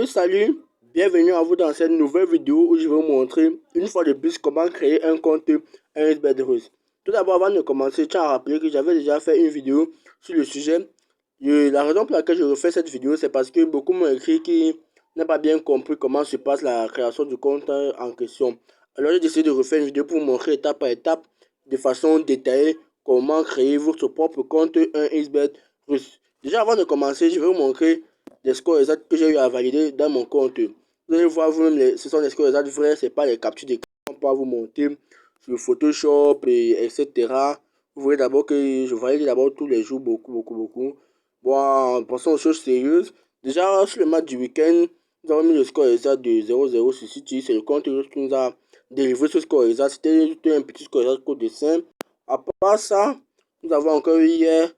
Salut, bienvenue à vous dans cette nouvelle vidéo où je vais vous montrer une fois de plus comment créer un compte 1xBet russe. Tout d'abord, avant de commencer, je tiens à rappeler que j'avais déjà fait une vidéo sur le sujet. La raison pour laquelle je refais cette vidéo, c'est parce que beaucoup m'ont écrit qu'ils n'ont pas bien compris comment se passe la création du compte en question. Alors j'ai décidé de refaire une vidéo pour vous montrer étape par étape, de façon détaillée, comment créer votre propre compte 1xBet russe. Déjà avant de commencer, je vais vous montrer les scores exacts que j'ai eu à valider dans mon compte. Vous allez voir vous-même, ce sont les scores exacts vrais, ce n'est pas les captures d'écran pour vous monter sur Photoshop, etc. Vous voyez d'abord que je valide d'abord tous les jours beaucoup. Bon, passons aux choses sérieuses. Déjà, sur le match du week-end, nous avons mis le score exact de 0-0 sur City. C'est le compte qui nous a délivré ce score exact. C'était un petit score exact code de 5. À part ça, nous avons encore eu hier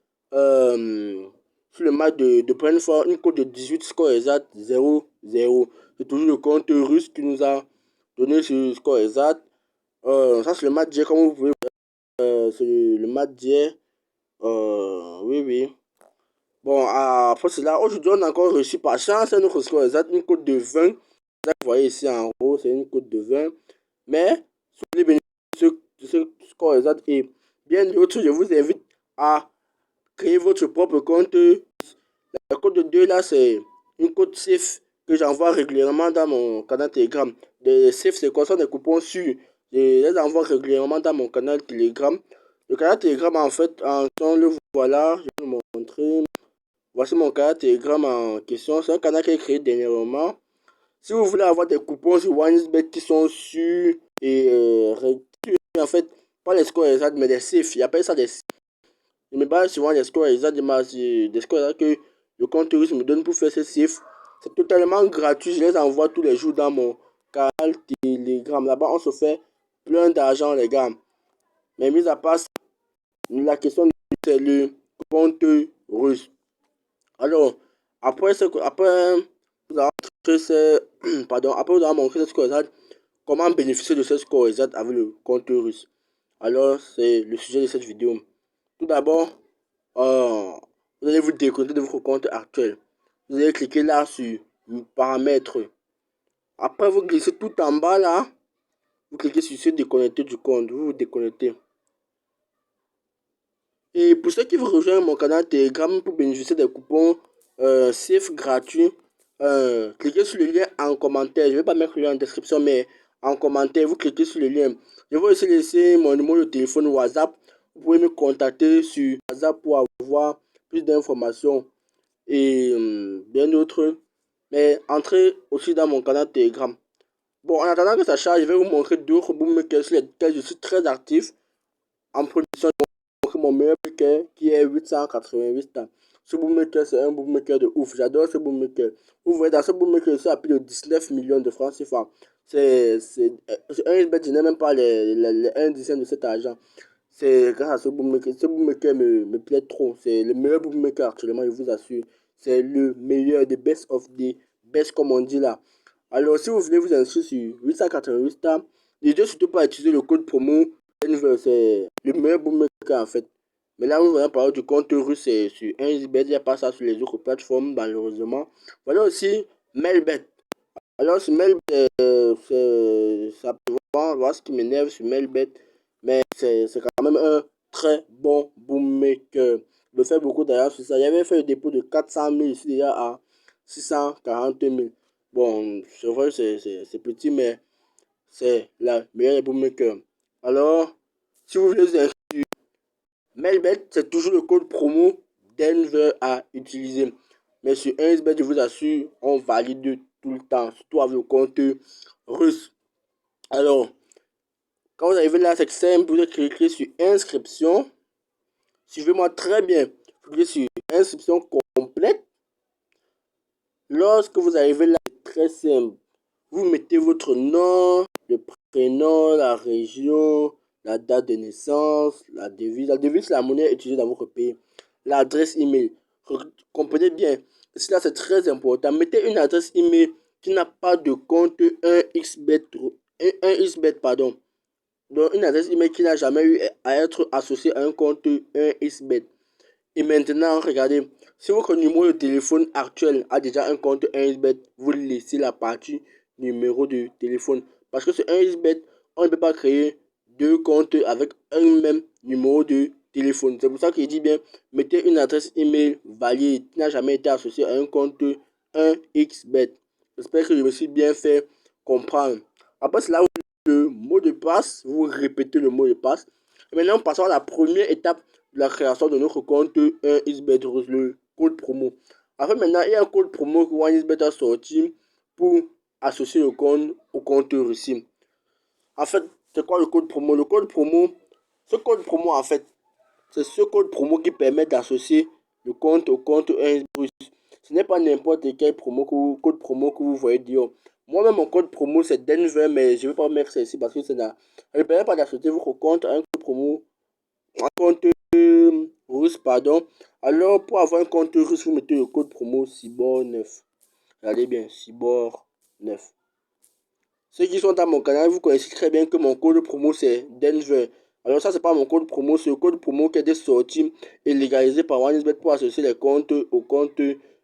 sur le match de Brentford, une cote de 18 score exact 0-0. C'est toujours le compte russe qui nous a donné ce score exact. Ça, c'est le match d'hier, comme vous pouvez voir. C'est le match d'hier. Oui. Bon, après cela, aujourd'hui, on a encore reçu par chance un autre score exact, une cote de 20. Vous voyez ici en haut, c'est une cote de 20. Mais, si vous voulez bénéficier de ce score exact et bien d'autres, je vous invite à créer votre propre compte. La cote de 2 là, c'est une cote safe que j'envoie régulièrement dans mon canal Telegram. Des safe, c'est quoi? Ça, des coupons sûrs. Je les envoie régulièrement dans mon canal Telegram. Le canal Telegram, en fait, le voilà, je vais vous montrer. Voici mon canal Telegram en question. C'est un canal qui est créé dernièrement. Si vous voulez avoir des coupons sur OneXBet qui sont sûrs et en fait, pas les scores exacts, mais des safe. Il appelle ça des safe. Je me base souvent des scores exacts, des scores exacts que le compte russe me donne pour faire ces chiffres. C'est totalement gratuit. Je les envoie tous les jours dans mon canal Telegram. Là-bas, on se fait plein d'argent, les gars. Mais mis à part ça, la question, c'est le compte russe. Alors, après vous avez montré après vous avez montré ce score exact, comment bénéficier de ce score exact avec le compte russe. Alors, c'est le sujet de cette vidéo. Tout d'abord, vous allez vous déconnecter de votre compte actuel. Vous allez cliquer là sur paramètres. Après, vous glissez tout en bas là. Vous cliquez sur se déconnecter du compte. Vous vous déconnectez. Et pour ceux qui veulent rejoindre mon canal Telegram pour bénéficier des coupons safe gratuits, cliquez sur le lien en commentaire. Je ne vais pas mettre le lien en description, mais en commentaire, vous cliquez sur le lien. Je vais aussi laisser mon numéro de téléphone WhatsApp. Vous pouvez me contacter sur WhatsApp pour avoir plus d'informations et bien d'autres. Mais entrez aussi dans mon canal Telegram. Bon, en attendant que ça charge, je vais vous montrer d'autres bookmakers sur lesquels je suis très actif en production. Mon meilleur bookmaker qui est 888 ans. Ce bookmaker, c'est un bookmaker de ouf. J'adore ce bookmaker. Vous voyez, dans ce bookmaker, c'est à plus de 19 millions de francs CFA. C'est un XBet, je n'ai même pas les 1 dixième de cet argent. C'est grâce à ce bookmaker. Ce bookmaker me plaît trop. C'est le meilleur bookmaker actuellement, je vous assure. C'est le meilleur, des best of the best, comme on dit là. Alors, si vous voulez vous inscrire sur 888 ans, n'hésitez surtout pas à utiliser le code promo. C'est le meilleur bookmaker en fait. Mais là, vous allez parler du compte russe sur 1xBet. Il n'y a pas ça sur les autres plateformes, malheureusement. Voilà aussi Melbet. Alors, sur Melbet, ça peut voir ce qui m'énerve sur Melbet. Mais c'est quand même un très bon bookmaker. Je fais beaucoup d'ailleurs sur ça. J'avais fait le dépôt de 400 000 ici déjà à 640 000. Bon, c'est vrai, c'est petit, mais c'est la meilleure bookmaker. Alors, si vous voulez vous inscrire, Melbet, c'est toujours le code promo Denver à utiliser. Mais sur 1xBet, je vous assure, on valide tout le temps, surtout avec le compte russe. Alors, quand vous arrivez là, c'est simple, vous cliquez sur inscription. Suivez-moi très bien. Vous cliquez sur inscription complète. Lorsque vous arrivez là, c'est très simple. Vous mettez votre nom, le prénom, la région, la date de naissance, la devise. La devise, c'est la monnaie utilisée dans votre pays. L'adresse email. Comprenez bien. Cela, c'est très important. Mettez une adresse email qui n'a pas de compte 1xBet, 1xBet, pardon. Donc, une adresse email qui n'a jamais eu à être associée à un compte 1xBet. Et maintenant, regardez. Si votre numéro de téléphone actuel a déjà un compte 1xBet, vous laissez la partie numéro de téléphone. Parce que sur 1xBet, on ne peut pas créer deux comptes avec un même numéro de téléphone. C'est pour ça qu'il dit bien, mettez une adresse email valide qui n'a jamais été associée à un compte 1xBet. J'espère que je me suis bien fait comprendre. Après cela, le mot de passe, vous répétez le mot de passe. Et maintenant, passons à la première étape de la création de notre compte 1xBet, le code promo. En fait, maintenant, il y a un code promo que 1xBet a sorti pour associer le compte au compte Russie. En fait, c'est quoi le code promo? Le code promo, ce code promo, en fait, c'est ce code promo qui permet d'associer le compte au compte 1xBet. Ce n'est pas n'importe quel code promo que vous voyez dire. Moi-même, mon code promo, c'est Denver, mais je ne vais pas mettre ça ici parce que ça ne permet pas d'associer votre compte à un code promo, un compte russe, pardon. Alors, pour avoir un compte russe, vous mettez le code promo CIBOR9. Regardez bien, CIBOR9. Ceux qui sont dans mon canal, vous connaissez très bien que mon code promo, c'est Denver. Alors ça, c'est pas mon code promo, c'est le code promo qui est sorti et légalisé par 1xBet pour associer les comptes au compte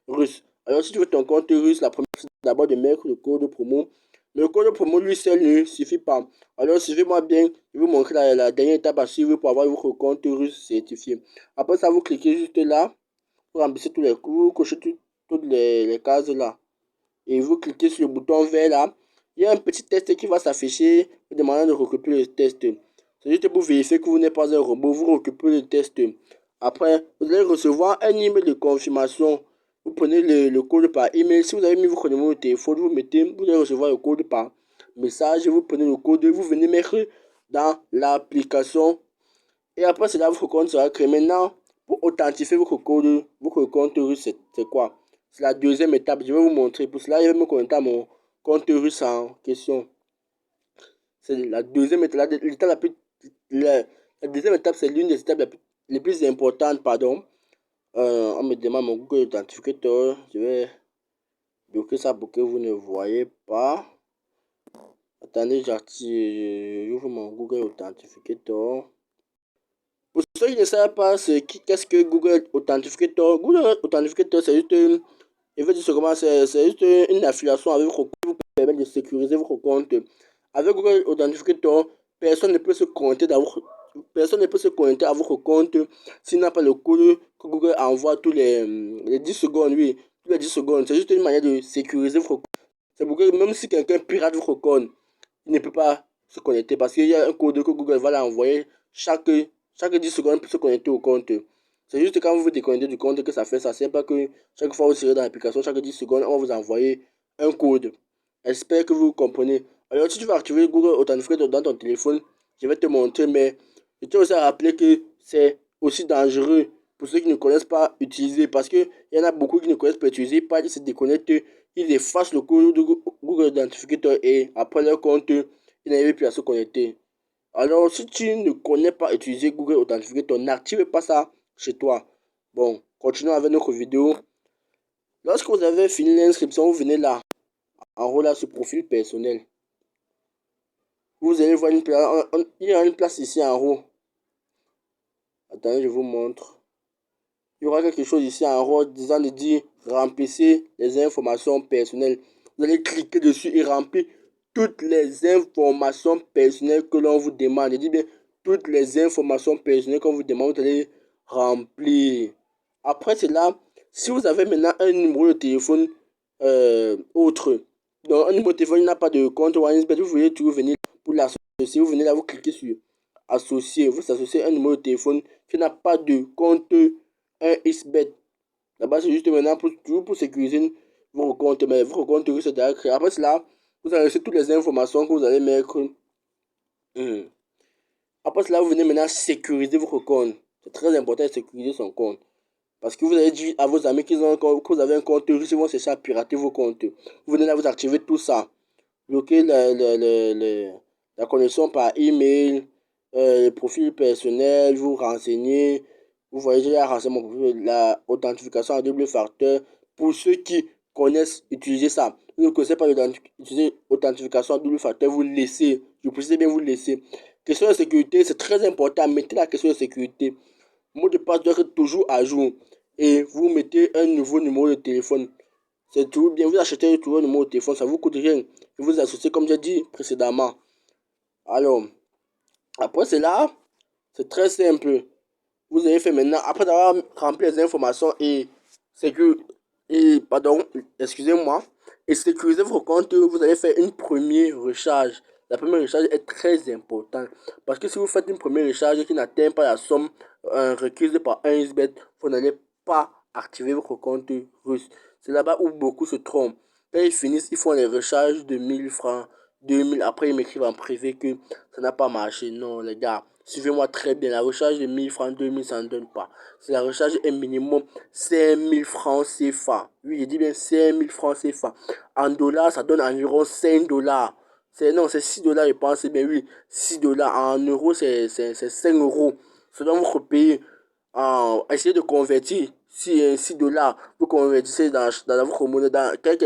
russe. Alors si tu veux ton compte russe, la première chose, c'est d'abord de mettre le code promo. Mais le code promo, lui seul, ne suffit pas. Alors suivez-moi bien, je vais vous montrer la dernière étape à suivre pour avoir votre compte russe certifié. Après ça, vous cliquez juste là, vous remplissez tous les cours, vous cochez toutes les cases là. Et vous cliquez sur le bouton vert là. Il y a un petit test qui va s'afficher demandant de recopier le test. C'est juste pour vérifier que vous n'êtes pas un robot. Vous recopiez le test. Après, vous allez recevoir un email de confirmation. Vous prenez le code par email. Si vous avez mis votre numéro de téléphone, vous allez recevoir le code par message. Vous prenez le code, vous venez mettre dans l'application. Et après cela, votre compte sera créé. Maintenant, pour authentifier votre compte russe, c'est quoi? C'est la deuxième étape. Je vais vous montrer. Pour cela, je vais me connecter à mon compte russe en question. C'est la deuxième étape. La deuxième étape, c'est l'une des étapes les plus importantes. Pardon. On me demande mon Google Authentificator. Je vais bloquer ça pour que vous ne voyez pas. Attendez, j'ouvre mon Google Authentificator. Pour ceux qui ne savent pas qu'est-ce que Google Authentificator, Google Authentificator, c'est juste, je vais dire comment c'est juste une affiliation avec votre compte qui vous permet de sécuriser votre compte. Avec Google Authentificator, personne ne peut se connecter à votre compte s'il n'a pas le code que Google envoie tous les 10 secondes, oui, tous les 10 secondes. C'est juste une manière de sécuriser votre compte. C'est pour que même si quelqu'un pirate votre compte, il ne peut pas se connecter parce qu'il y a un code que Google va l'envoyer chaque 10 secondes pour se connecter au compte. C'est juste quand vous vous déconnectez du compte que ça fait ça. C'est pas que chaque fois que vous serez dans l'application, chaque 10 secondes, on va vous envoyer un code. J'espère que vous comprenez. Alors, si tu veux activer Google Authentificator dans ton téléphone, je vais te montrer, mais je tiens aussi à rappeler que c'est aussi dangereux pour ceux qui ne connaissent pas utiliser parce qu'il y en a beaucoup qui ne connaissent pas utiliser, pas ils se déconnectent, ils effacent le code de Google Authentificator et après leur compte, ils n'arrivent plus à se connecter. Alors, si tu ne connais pas utiliser Google Authentificator, n'active pas ça chez toi. Bon, continuons avec notre vidéo. Lorsque vous avez fini l'inscription, vous venez là, en haut là, sur profil personnel. Vous allez voir une place, il y a une place ici en haut. Attendez, je vous montre. Il y aura quelque chose ici en haut disant de dire remplissez les informations personnelles. Vous allez cliquer dessus et remplir toutes les informations personnelles que l'on vous demande. Je dis bien toutes les informations personnelles qu'on vous demande, vous allez remplir. Après cela, si vous avez maintenant un numéro de téléphone autre, donc un numéro de téléphone, il n'a pas de compte 1xBet, vous voulez toujours venir pour l'associer. Vous venez là, vous cliquez sur associer, vous associez un numéro de téléphone qui n'a pas de compte 1xBet. Là-bas, c'est juste maintenant toujours pour sécuriser vos comptes, mais votre compte russe est déjà créé. Après cela, vous allez laisser toutes les informations que vous allez mettre. Après cela, vous venez maintenant sécuriser votre compte. C'est très important de sécuriser son compte. Parce que vous allez dire à vos amis que vous avez un compte russe, ils vont chercher à pirater vos comptes. Vous venez là, vous activez tout ça. Bloquez la connexion par email, le profil personnel, vous renseignez. Vous voyez, j'ai renseigné mon profil, la authentification à double facteur. Pour ceux qui connaissent utiliser ça, vous ne connaissez pas utiliser authentification à double facteur, vous laissez. Je précise bien, vous laissez. Question de sécurité, c'est très important. Mettez la question de sécurité. Mot de passe doit être toujours à jour. et vous mettez un nouveau numéro de téléphone. C'est tout bien, vous achetez toujours un numéro de téléphone, ça vous coûte rien. Et vous associez comme j'ai dit précédemment. Alors, après cela, c'est très simple. Vous avez fait maintenant, après avoir rempli les informations pardon, excusez-moi, et sécuriser votre compte, vous allez faire une première recharge. La première recharge est très importante parce que si vous faites une première recharge qui n'atteint pas la somme requise par 1xBet, vous n'allez pas activer votre compte russe. C'est là-bas où beaucoup se trompent. Quand ils finissent, ils font les recharges de 1000 francs, 2000. Après, ils m'écrivent en privé que ça n'a pas marché. Non, les gars, suivez-moi très bien. La recharge de 1000 francs, 2000, ça ne donne pas. Si la recharge est minimum 5000 francs CFA. Oui, je dis bien 5000 francs CFA. En dollars, ça donne environ 5 dollars. Non, c'est 6 dollars, je pense. Mais oui, 6 dollars. En euros, c'est 5 euros. Selon votre pays, essayez de convertir. Si 6 dollars, vous convertissez dans votre monnaie, dans quel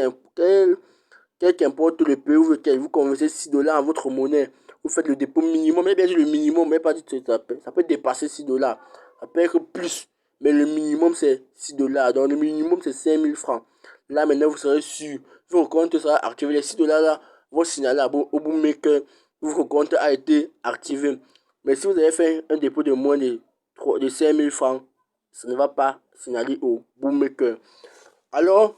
qu'importe le pays où vous convertissez 6 dollars en votre monnaie, vous faites le dépôt minimum, mais bien sûr le minimum, mais pas du tout, ça peut dépasser 6 dollars, ça peut être plus, mais le minimum c'est 6 dollars, donc le minimum c'est 5000 francs. Là maintenant vous serez sûr, votre compte sera activé, les 6 dollars là vont signaler au bookmaker, votre compte a été activé. Mais si vous avez fait un dépôt de moins de 5000 francs, ça ne va pas signaler au bookmaker. Alors,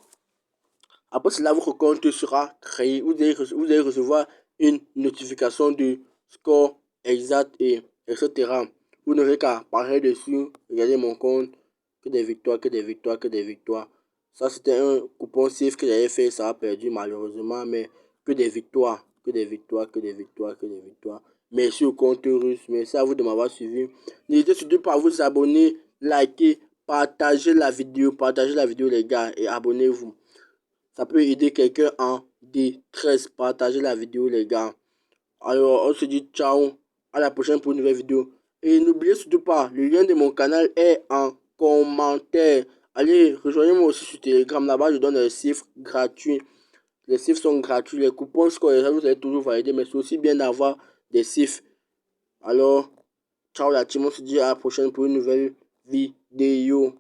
après cela, votre compte sera créé. Vous allez recevoir une notification du score exact et etc. Vous n'aurez qu'à parler dessus, regarder mon compte, que des victoires, que des victoires, que des victoires. Ça, c'était un coupon safe que j'avais fait, ça a perdu malheureusement, mais que des victoires, que des victoires, que des victoires, que des victoires. Merci au compte russe, merci à vous de m'avoir suivi. N'hésitez surtout pas à vous abonner, liker, partager la vidéo les gars et abonnez-vous. Ça peut aider quelqu'un en détresse. Partagez la vidéo les gars. Alors on se dit ciao. À la prochaine pour une nouvelle vidéo. Et n'oubliez surtout pas, le lien de mon canal est en commentaire. Allez, rejoignez-moi aussi sur Telegram. Là-bas, je donne des chiffres gratuits. Les chiffres sont gratuits. Les coupons scolaires, vous allez toujours valider. Mais c'est aussi bien d'avoir des chiffres. Alors, ciao la team. On se dit à la prochaine pour une nouvelle vidéo.